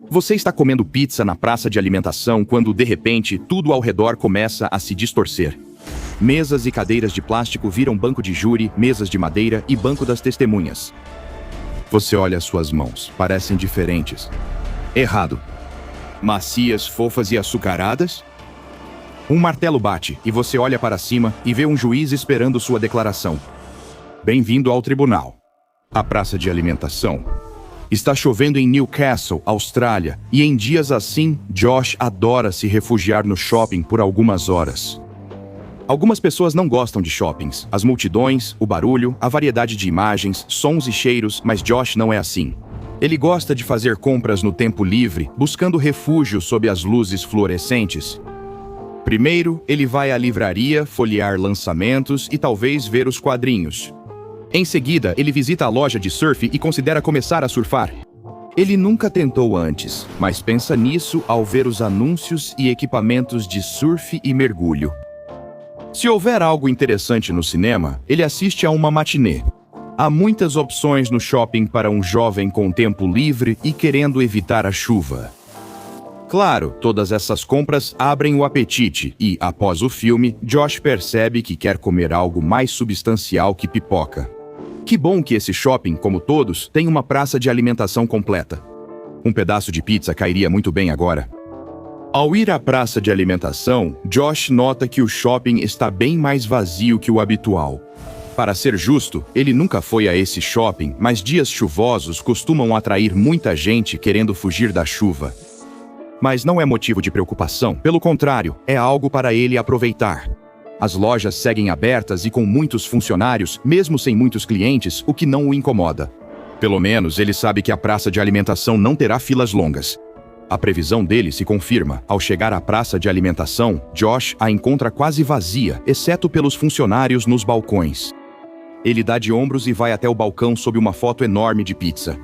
Você está comendo pizza na praça de alimentação quando, de repente, tudo ao redor começa a se distorcer. Mesas e cadeiras de plástico viram banco de júri, mesas de madeira e banco das testemunhas. Você olha suas mãos, parecem diferentes. Errado. Macias, fofas e açucaradas? Um martelo bate e você olha para cima e vê um juiz esperando sua declaração. Bem-vindo ao tribunal. A praça de alimentação. Está chovendo em Newcastle, Austrália, e em dias assim, Josh adora se refugiar no shopping por algumas horas. Algumas pessoas não gostam de shoppings, as multidões, o barulho, a variedade de imagens, sons e cheiros, mas Josh não é assim. Ele gosta de fazer compras no tempo livre, buscando refúgio sob as luzes fluorescentes. Primeiro, ele vai à livraria, folhear lançamentos e talvez ver os quadrinhos. Em seguida, ele visita a loja de surf e considera começar a surfar. Ele nunca tentou antes, mas pensa nisso ao ver os anúncios e equipamentos de surf e mergulho. Se houver algo interessante no cinema, ele assiste a uma matinê. Há muitas opções no shopping para um jovem com tempo livre e querendo evitar a chuva. Claro, todas essas compras abrem o apetite e, após o filme, Josh percebe que quer comer algo mais substancial que pipoca. Que bom que esse shopping, como todos, tem uma praça de alimentação completa. Um pedaço de pizza cairia muito bem agora. Ao ir à praça de alimentação, Josh nota que o shopping está bem mais vazio que o habitual. Para ser justo, ele nunca foi a esse shopping, mas dias chuvosos costumam atrair muita gente querendo fugir da chuva. Mas não é motivo de preocupação, pelo contrário, é algo para ele aproveitar. As lojas seguem abertas e com muitos funcionários, mesmo sem muitos clientes, o que não o incomoda. Pelo menos ele sabe que a praça de alimentação não terá filas longas. A previsão dele se confirma. Ao chegar à praça de alimentação, Josh a encontra quase vazia, exceto pelos funcionários nos balcões. Ele dá de ombros e vai até o balcão sob uma foto enorme de pizza.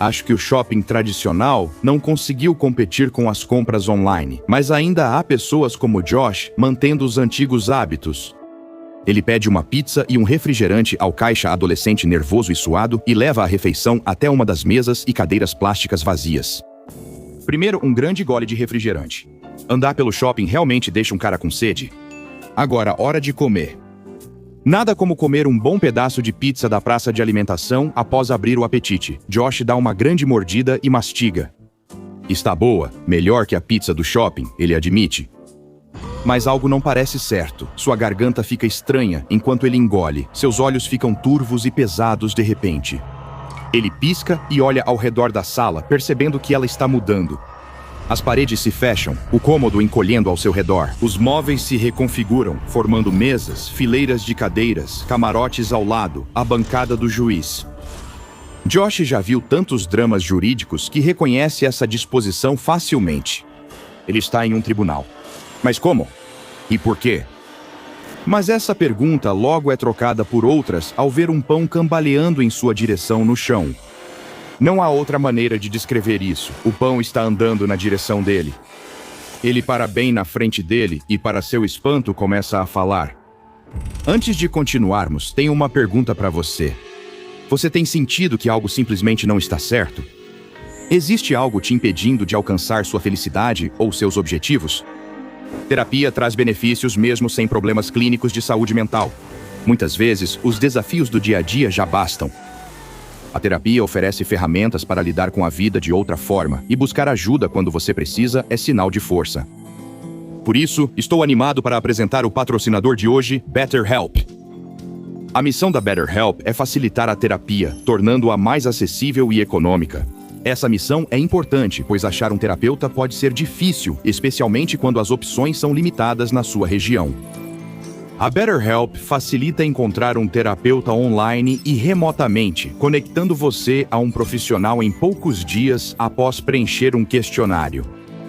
Acho que o shopping tradicional não conseguiu competir com as compras online, mas ainda há pessoas como Josh mantendo os antigos hábitos. Ele pede uma pizza e um refrigerante ao caixa adolescente nervoso e suado e leva a refeição até uma das mesas e cadeiras plásticas vazias. Primeiro, um grande gole de refrigerante. Andar pelo shopping realmente deixa um cara com sede. Agora, hora de comer. Nada como comer um bom pedaço de pizza da praça de alimentação após abrir o apetite. Josh dá uma grande mordida e mastiga. Está boa, melhor que a pizza do shopping, ele admite. Mas algo não parece certo. Sua garganta fica estranha enquanto ele engole. Seus olhos ficam turvos e pesados de repente. Ele pisca e olha ao redor da sala, percebendo que ela está mudando. As paredes se fecham, o cômodo encolhendo ao seu redor. Os móveis se reconfiguram, formando mesas, fileiras de cadeiras, camarotes ao lado, a bancada do juiz. Josh já viu tantos dramas jurídicos que reconhece essa disposição facilmente. Ele está em um tribunal. Mas como? E por quê? Mas essa pergunta logo é trocada por outras ao ver um pão cambaleando em sua direção no chão. Não há outra maneira de descrever isso. O pão está andando na direção dele. Ele para bem na frente dele e, para seu espanto, começa a falar. Antes de continuarmos, tenho uma pergunta para você. Você tem sentido que algo simplesmente não está certo? Existe algo te impedindo de alcançar sua felicidade ou seus objetivos? Terapia traz benefícios mesmo sem problemas clínicos de saúde mental. Muitas vezes, os desafios do dia a dia já bastam. A terapia oferece ferramentas para lidar com a vida de outra forma, e buscar ajuda quando você precisa é sinal de força. Por isso, estou animado para apresentar o patrocinador de hoje, BetterHelp. A missão da BetterHelp é facilitar a terapia, tornando-a mais acessível e econômica. Essa missão é importante, pois achar um terapeuta pode ser difícil, especialmente quando as opções são limitadas na sua região. A BetterHelp facilita encontrar um terapeuta online e remotamente, conectando você a um profissional em poucos dias após preencher um questionário.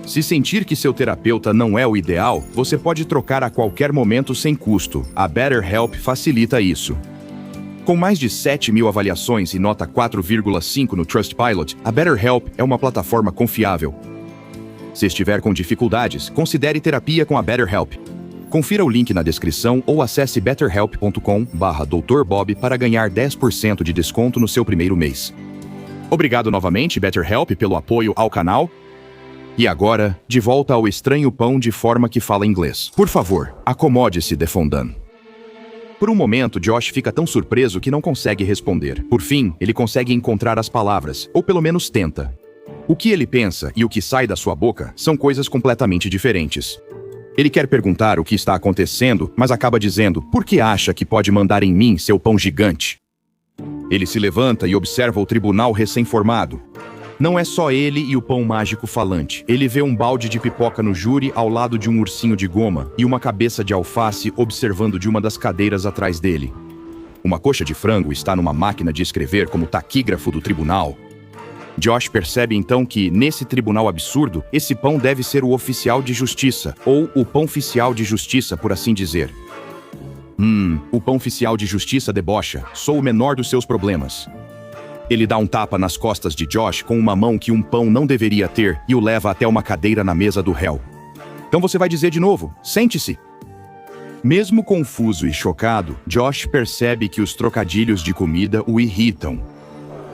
Se sentir que seu terapeuta não é o ideal, você pode trocar a qualquer momento sem custo. A BetterHelp facilita isso. Com mais de 7.000 avaliações e nota 4,5 no Trustpilot, a BetterHelp é uma plataforma confiável. Se estiver com dificuldades, considere terapia com a BetterHelp. Confira o link na descrição ou acesse betterhelp.com/Dr. Bob para ganhar 10% de desconto no seu primeiro mês. Obrigado novamente, BetterHelp, pelo apoio ao canal. E agora, de volta ao estranho pão de forma que fala inglês. Por favor, acomode-se, Defondan. Por um momento, Josh fica tão surpreso que não consegue responder. Por fim, ele consegue encontrar as palavras, ou pelo menos tenta. O que ele pensa e o que sai da sua boca são coisas completamente diferentes. Ele quer perguntar o que está acontecendo, mas acaba dizendo: por que acha que pode mandar em mim, seu pão gigante? Ele se levanta e observa o tribunal recém-formado. Não é só ele e o pão mágico falante. Ele vê um balde de pipoca no júri ao lado de um ursinho de goma e uma cabeça de alface observando de uma das cadeiras atrás dele. Uma coxa de frango está numa máquina de escrever como taquígrafo do tribunal. Josh percebe então que, nesse tribunal absurdo, esse pão deve ser o oficial de justiça, ou o pão oficial de justiça, por assim dizer. O pão oficial de justiça debocha. Sou o menor dos seus problemas. Ele dá um tapa nas costas de Josh com uma mão que um pão não deveria ter e o leva até uma cadeira na mesa do réu. Então você vai dizer de novo: sente-se. Mesmo confuso e chocado, Josh percebe que os trocadilhos de comida o irritam.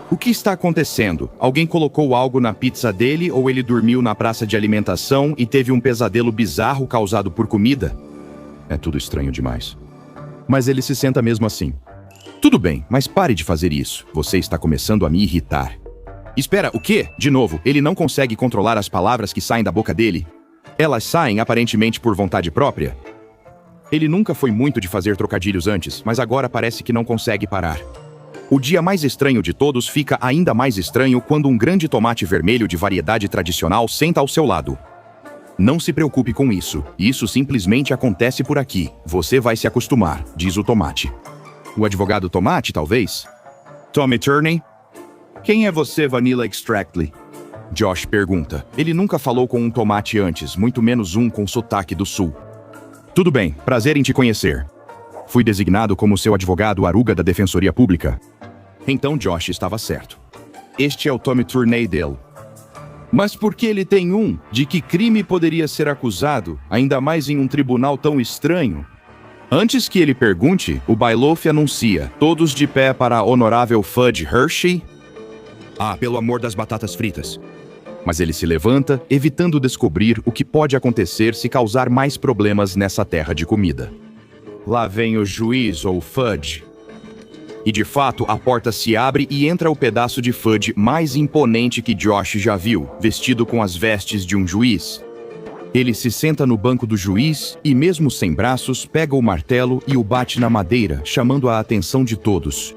O que está acontecendo? Alguém colocou algo na pizza dele ou ele dormiu na praça de alimentação e teve um pesadelo bizarro causado por comida? É tudo estranho demais. Mas ele se senta mesmo assim. Tudo bem, mas pare de fazer isso. Você está começando a me irritar. Espera, o quê? De novo, ele não consegue controlar as palavras que saem da boca dele. Elas saem aparentemente por vontade própria. Ele nunca foi muito de fazer trocadilhos antes, mas agora parece que não consegue parar. O dia mais estranho de todos fica ainda mais estranho quando um grande tomate vermelho de variedade tradicional senta ao seu lado. Não se preocupe com isso. Isso simplesmente acontece por aqui. Você vai se acostumar, diz o tomate. O advogado Tomate, talvez? Tommy Turney? Quem é você, Vanilla Extractly? Josh pergunta. Ele nunca falou com um tomate antes, muito menos um com sotaque do sul. Tudo bem, prazer em te conhecer. Fui designado como seu advogado Aruga da Defensoria Pública. Então Josh estava certo. Este é o Tommy Turney dele. Mas por que ele tem um? De que crime poderia ser acusado, ainda mais em um tribunal tão estranho? Antes que ele pergunte, o Bailoff anuncia: todos de pé para a honorável Fudge Hershey? Ah, pelo amor das batatas fritas. Mas ele se levanta, evitando descobrir o que pode acontecer se causar mais problemas nessa terra de comida. Lá vem o juiz ou Fudge. E de fato, a porta se abre e entra o pedaço de Fudge mais imponente que Josh já viu, vestido com as vestes de um juiz. Ele se senta no banco do juiz e, mesmo sem braços, pega o martelo e o bate na madeira, chamando a atenção de todos.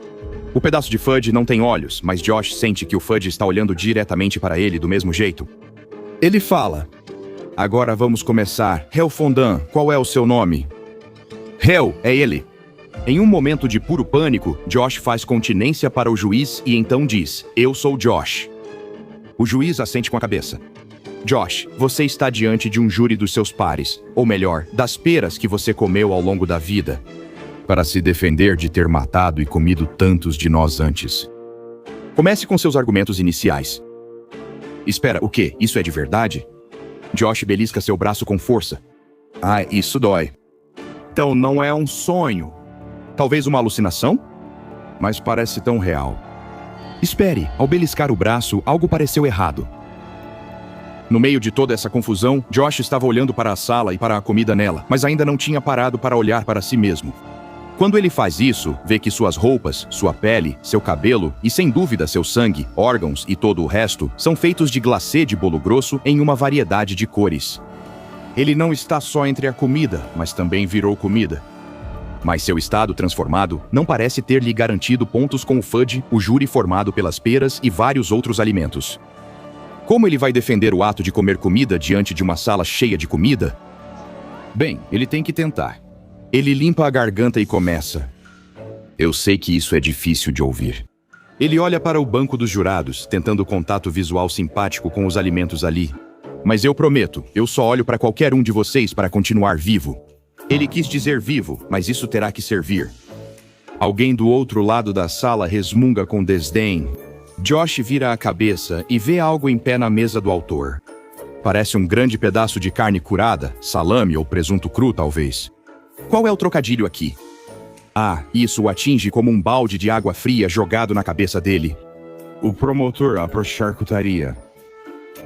O pedaço de Fudge não tem olhos, mas Josh sente que o Fudge está olhando diretamente para ele do mesmo jeito. Ele fala: agora vamos começar. Réu Fondan, qual é o seu nome? Réu, é ele. Em um momento de puro pânico, Josh faz continência para o juiz e então diz: eu sou Josh. O juiz assente com a cabeça. Josh, você está diante de um júri dos seus pares, ou melhor, das peras que você comeu ao longo da vida, para se defender de ter matado e comido tantos de nós antes. Comece com seus argumentos iniciais. Espera, o quê? Isso é de verdade? Josh belisca seu braço com força. Ah, isso dói. Então não é um sonho. Talvez uma alucinação? Mas parece tão real. Espere, ao beliscar o braço, algo pareceu errado. No meio de toda essa confusão, Josh estava olhando para a sala e para a comida nela, mas ainda não tinha parado para olhar para si mesmo. Quando ele faz isso, vê que suas roupas, sua pele, seu cabelo e, sem dúvida, seu sangue, órgãos e todo o resto são feitos de glacê de bolo grosso em uma variedade de cores. Ele não está só entre a comida, mas também virou comida. Mas seu estado transformado não parece ter lhe garantido pontos com o Fudge, o júri formado pelas peras e vários outros alimentos. Como ele vai defender o ato de comer comida diante de uma sala cheia de comida? Bem, ele tem que tentar. Ele limpa a garganta e começa. Eu sei que isso é difícil de ouvir. Ele olha para o banco dos jurados, tentando contato visual simpático com os alimentos ali. Mas eu prometo, eu só olho para qualquer um de vocês para continuar vivo. Ele quis dizer vivo, mas isso terá que servir. Alguém do outro lado da sala resmunga com desdém. Josh vira a cabeça e vê algo em pé na mesa do autor. Parece um grande pedaço de carne curada, salame ou presunto cru, talvez. Qual é o trocadilho aqui? Ah, isso o atinge como um balde de água fria jogado na cabeça dele. O promotor, a procharcutaria.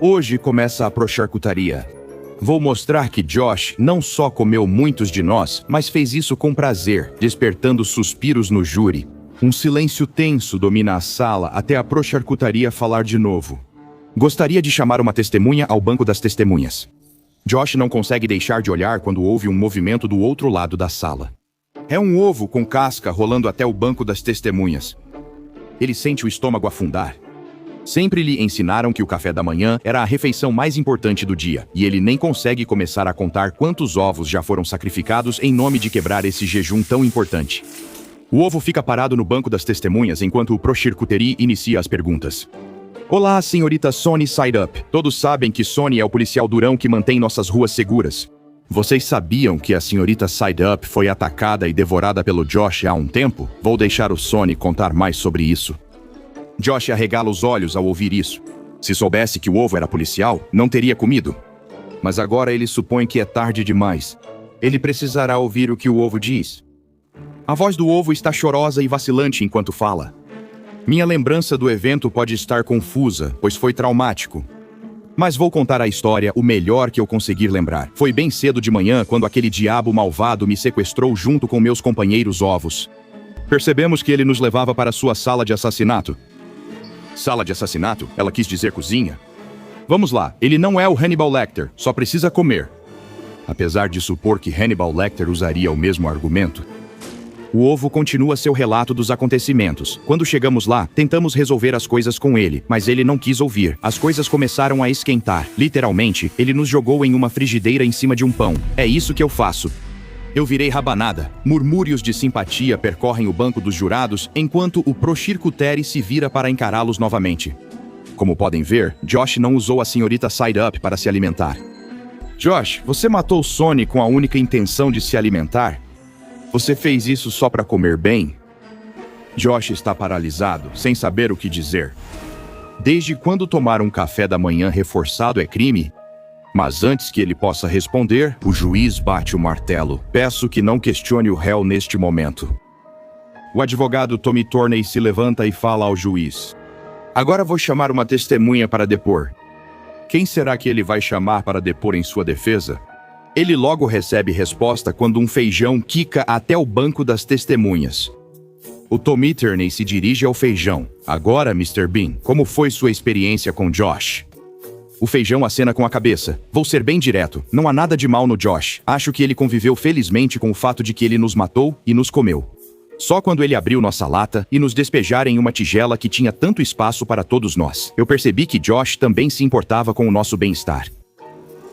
Hoje começa a procharcutaria. Vou mostrar que Josh não só comeu muitos de nós, mas fez isso com prazer, despertando suspiros no júri. Um silêncio tenso domina a sala até a procharcutaria falar de novo. Gostaria de chamar uma testemunha ao banco das testemunhas. Josh não consegue deixar de olhar quando ouve um movimento do outro lado da sala. É um ovo com casca rolando até o banco das testemunhas. Ele sente o estômago afundar. Sempre lhe ensinaram que o café da manhã era a refeição mais importante do dia, e ele nem consegue começar a contar quantos ovos já foram sacrificados em nome de quebrar esse jejum tão importante. O ovo fica parado no banco das testemunhas enquanto o procharcuterie inicia as perguntas. Olá, senhorita Sonny Sideup. Todos sabem que Sonny é o policial durão que mantém nossas ruas seguras. Vocês sabiam que a senhorita Sideup foi atacada e devorada pelo Josh há um tempo? Vou deixar o Sonny contar mais sobre isso. Josh arregala os olhos ao ouvir isso. Se soubesse que o ovo era policial, não teria comido. Mas agora ele supõe que é tarde demais. Ele precisará ouvir o que o ovo diz. A voz do ovo está chorosa e vacilante enquanto fala. Minha lembrança do evento pode estar confusa, pois foi traumático. Mas vou contar a história o melhor que eu conseguir lembrar. Foi bem cedo de manhã quando aquele diabo malvado me sequestrou junto com meus companheiros ovos. Percebemos que ele nos levava para sua sala de assassinato. Sala de assassinato? Ela quis dizer cozinha. Vamos lá, ele não é o Hannibal Lecter, só precisa comer. Apesar de supor que Hannibal Lecter usaria o mesmo argumento. O ovo continua seu relato dos acontecimentos. Quando chegamos lá, tentamos resolver as coisas com ele, mas ele não quis ouvir. As coisas começaram a esquentar. Literalmente, ele nos jogou em uma frigideira em cima de um pão. É isso que eu faço. Eu virei rabanada. Murmúrios de simpatia percorrem o banco dos jurados, enquanto o procharcuterie se vira para encará-los novamente. Como podem ver, Josh não usou a senhorita Sideup para se alimentar. Josh, você matou Sonny com a única intenção de se alimentar? Você fez isso só para comer bem? Josh está paralisado, sem saber o que dizer. Desde quando tomar um café da manhã reforçado é crime? Mas antes que ele possa responder, o juiz bate o martelo. Peço que não questione o réu neste momento. O advogado Tommy Torney se levanta e fala ao juiz. Agora vou chamar uma testemunha para depor. Quem será que ele vai chamar para depor em sua defesa? Ele logo recebe resposta quando um feijão quica até o banco das testemunhas. O Tommy Torney se dirige ao feijão. Agora, Mr. Bean, como foi sua experiência com Josh? O feijão acena com a cabeça. Vou ser bem direto. Não há nada de mal no Josh. Acho que ele conviveu felizmente com o fato de que ele nos matou e nos comeu. Só quando ele abriu nossa lata e nos despejar em uma tigela que tinha tanto espaço para todos nós, eu percebi que Josh também se importava com o nosso bem-estar.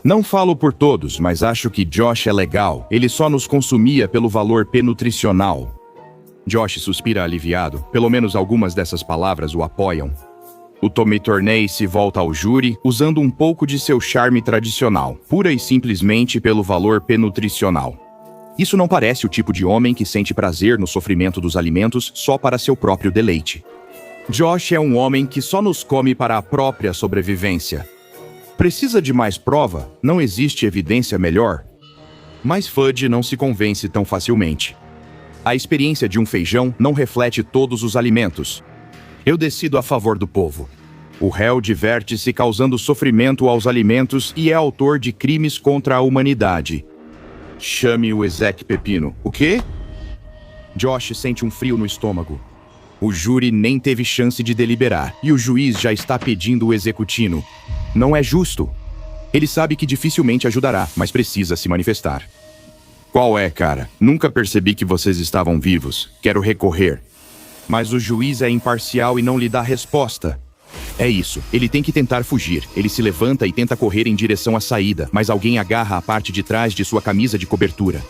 Não falo por todos, mas acho que Josh é legal. Ele só nos consumia pelo valor nutricional. Josh suspira aliviado. Pelo menos algumas dessas palavras o apoiam. O Tommy Torney se volta ao júri, usando um pouco de seu charme tradicional, pura e simplesmente pelo valor nutricional. Isso não parece o tipo de homem que sente prazer no sofrimento dos alimentos só para seu próprio deleite. Josh é um homem que só nos come para a própria sobrevivência. Precisa de mais prova? Não existe evidência melhor? Mas Fudge não se convence tão facilmente. A experiência de um feijão não reflete todos os alimentos. Eu decido a favor do povo. O réu diverte-se causando sofrimento aos alimentos e é autor de crimes contra a humanidade. Chame o Ezek Pepino. O quê? Josh sente um frio no estômago. O júri nem teve chance de deliberar, e o juiz já está pedindo o executino. Não é justo. Ele sabe que dificilmente ajudará, mas precisa se manifestar. Qual é, cara? Nunca percebi que vocês estavam vivos. Quero recorrer. Mas o juiz é imparcial e não lhe dá resposta. É isso. Ele tem que tentar fugir. Ele se levanta e tenta correr em direção à saída, mas alguém agarra a parte de trás de sua camisa de cobertura.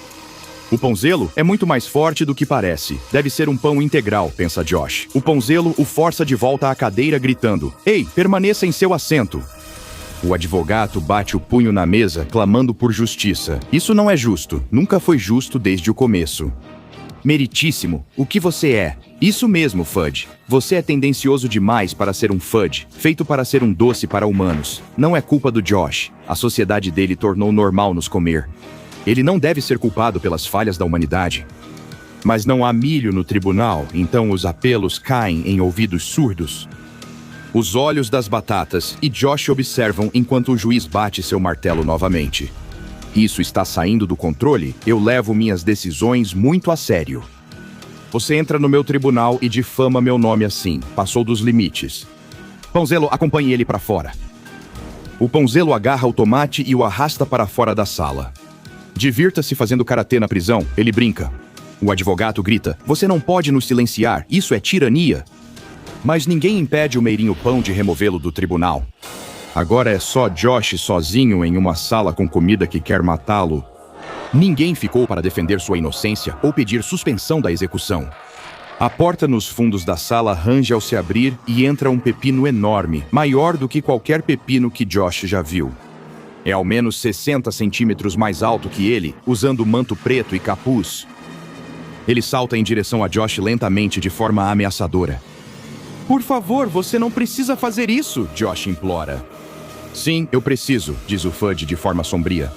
O pãozelo é muito mais forte do que parece. Deve ser um pão integral, pensa Josh. O pãozelo o força de volta à cadeira gritando: Ei, permaneça em seu assento. O advogado bate o punho na mesa, clamando por justiça. Isso não é justo. Nunca foi justo desde o começo. Meritíssimo, o que você é? Isso mesmo, Fudge. Você é tendencioso demais para ser um Fudge, feito para ser um doce para humanos. Não é culpa do Josh. A sociedade dele tornou normal nos comer. Ele não deve ser culpado pelas falhas da humanidade. Mas não há milho no tribunal, então os apelos caem em ouvidos surdos. Os olhos das batatas e Josh observam enquanto o juiz bate seu martelo novamente. Isso está saindo do controle, eu levo minhas decisões muito a sério. Você entra no meu tribunal e difama meu nome assim, passou dos limites. Pãozelo, acompanhe ele para fora. O Pãozelo agarra o tomate e o arrasta para fora da sala. Divirta-se fazendo karatê na prisão, ele brinca. O advogado grita, você não pode nos silenciar, isso é tirania. Mas ninguém impede o Meirinho Pão de removê-lo do tribunal. Agora é só Josh sozinho em uma sala com comida que quer matá-lo. Ninguém ficou para defender sua inocência ou pedir suspensão da execução. A porta nos fundos da sala range ao se abrir e entra um pepino enorme, maior do que qualquer pepino que Josh já viu. É ao menos 60 centímetros mais alto que ele, usando manto preto e capuz. Ele salta em direção a Josh lentamente de forma ameaçadora. Por favor, você não precisa fazer isso, Josh implora. Sim, eu preciso, diz o Fudge de forma sombria.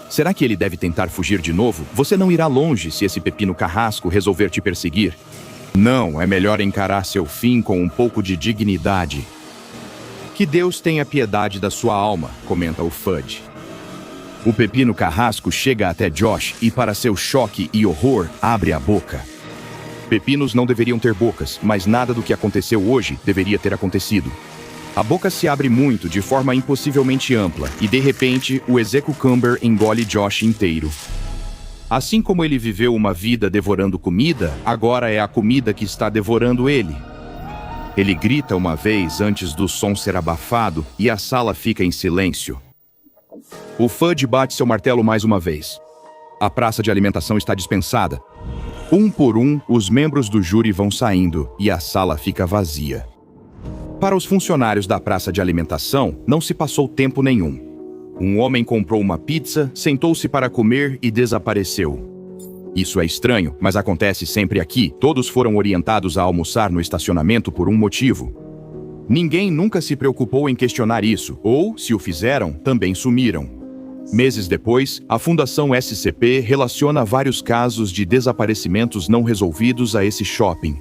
Será que ele deve tentar fugir de novo? Você não irá longe se esse pepino carrasco resolver te perseguir. Não, é melhor encarar seu fim com um pouco de dignidade. Que Deus tenha piedade da sua alma, comenta o Fudge. O pepino carrasco chega até Josh e, para seu choque e horror, abre a boca. Pepinos não deveriam ter bocas, mas nada do que aconteceu hoje deveria ter acontecido. A boca se abre muito, de forma impossivelmente ampla, e de repente, o Execucumber engole Josh inteiro. Assim como ele viveu uma vida devorando comida, agora é a comida que está devorando ele. Ele grita uma vez antes do som ser abafado e a sala fica em silêncio. O Fudge bate seu martelo mais uma vez. A praça de alimentação está dispensada. Um por um, os membros do júri vão saindo e a sala fica vazia. Para os funcionários da praça de alimentação, não se passou tempo nenhum. Um homem comprou uma pizza, sentou-se para comer e desapareceu. Isso é estranho, mas acontece sempre aqui. Todos foram orientados a almoçar no estacionamento por um motivo. Ninguém nunca se preocupou em questionar isso, ou, se o fizeram, também sumiram. Meses depois, a Fundação SCP relaciona vários casos de desaparecimentos não resolvidos a esse shopping.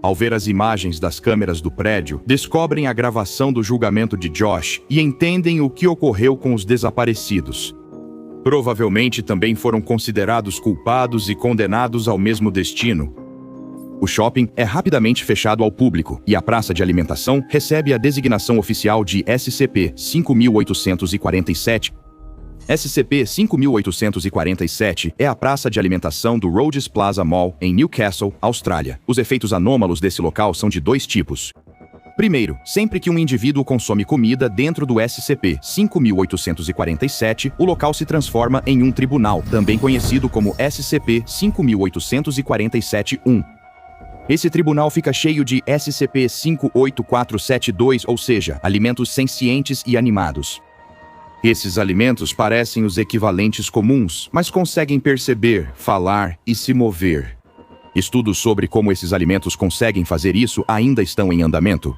Ao ver as imagens das câmeras do prédio, descobrem a gravação do julgamento de Josh e entendem o que ocorreu com os desaparecidos. Provavelmente também foram considerados culpados e condenados ao mesmo destino. O shopping é rapidamente fechado ao público e a praça de alimentação recebe a designação oficial de SCP-5847. SCP-5847 é a praça de alimentação do Rhodes Plaza Mall, em Newcastle, Austrália. Os efeitos anômalos desse local são de dois tipos. Primeiro, sempre que um indivíduo consome comida dentro do SCP-5847, o local se transforma em um tribunal, também conhecido como SCP-5847-1. Esse tribunal fica cheio de SCP-58472, ou seja, alimentos sencientes e animados. Esses alimentos parecem os equivalentes comuns, mas conseguem perceber, falar e se mover. Estudos sobre como esses alimentos conseguem fazer isso ainda estão em andamento.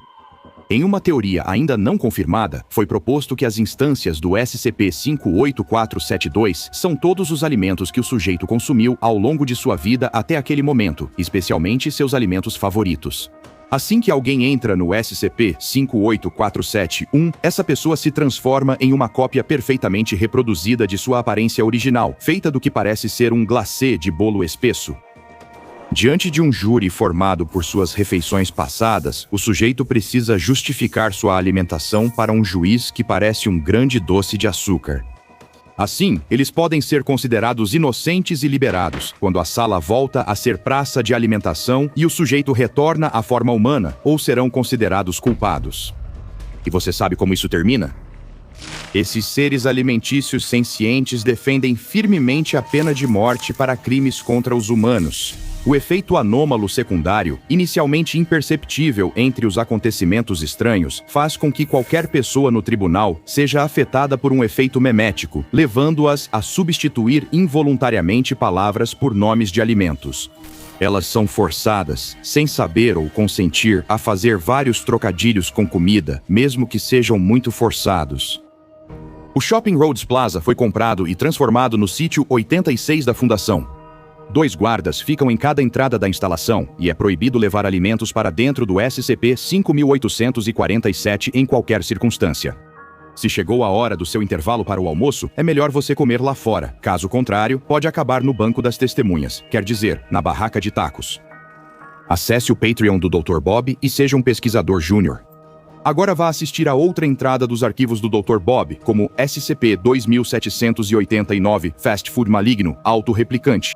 Em uma teoria ainda não confirmada, foi proposto que as instâncias do SCP-58472 são todos os alimentos que o sujeito consumiu ao longo de sua vida até aquele momento, especialmente seus alimentos favoritos. Assim que alguém entra no SCP-58471, essa pessoa se transforma em uma cópia perfeitamente reproduzida de sua aparência original, feita do que parece ser um glacê de bolo espesso. Diante de um júri formado por suas refeições passadas, o sujeito precisa justificar sua alimentação para um juiz que parece um grande doce de açúcar. Assim, eles podem ser considerados inocentes e liberados, quando a sala volta a ser praça de alimentação e o sujeito retorna à forma humana, ou serão considerados culpados. E você sabe como isso termina? Esses seres alimentícios sencientes defendem firmemente a pena de morte para crimes contra os humanos. O efeito anômalo secundário, inicialmente imperceptível entre os acontecimentos estranhos, faz com que qualquer pessoa no tribunal seja afetada por um efeito memético, levando-as a substituir involuntariamente palavras por nomes de alimentos. Elas são forçadas, sem saber ou consentir, a fazer vários trocadilhos com comida, mesmo que sejam muito forçados. O Shopping Rhodes Plaza foi comprado e transformado no sítio 86 da Fundação. 2 guardas ficam em cada entrada da instalação e é proibido levar alimentos para dentro do SCP-5847 em qualquer circunstância. Se chegou a hora do seu intervalo para o almoço, é melhor você comer lá fora. Caso contrário, pode acabar no banco das testemunhas, quer dizer, na barraca de tacos. Acesse o Patreon do Dr. Bob e seja um pesquisador júnior. Agora vá assistir a outra entrada dos arquivos do Dr. Bob, como SCP-2789 Fast Food Maligno, autorreplicante.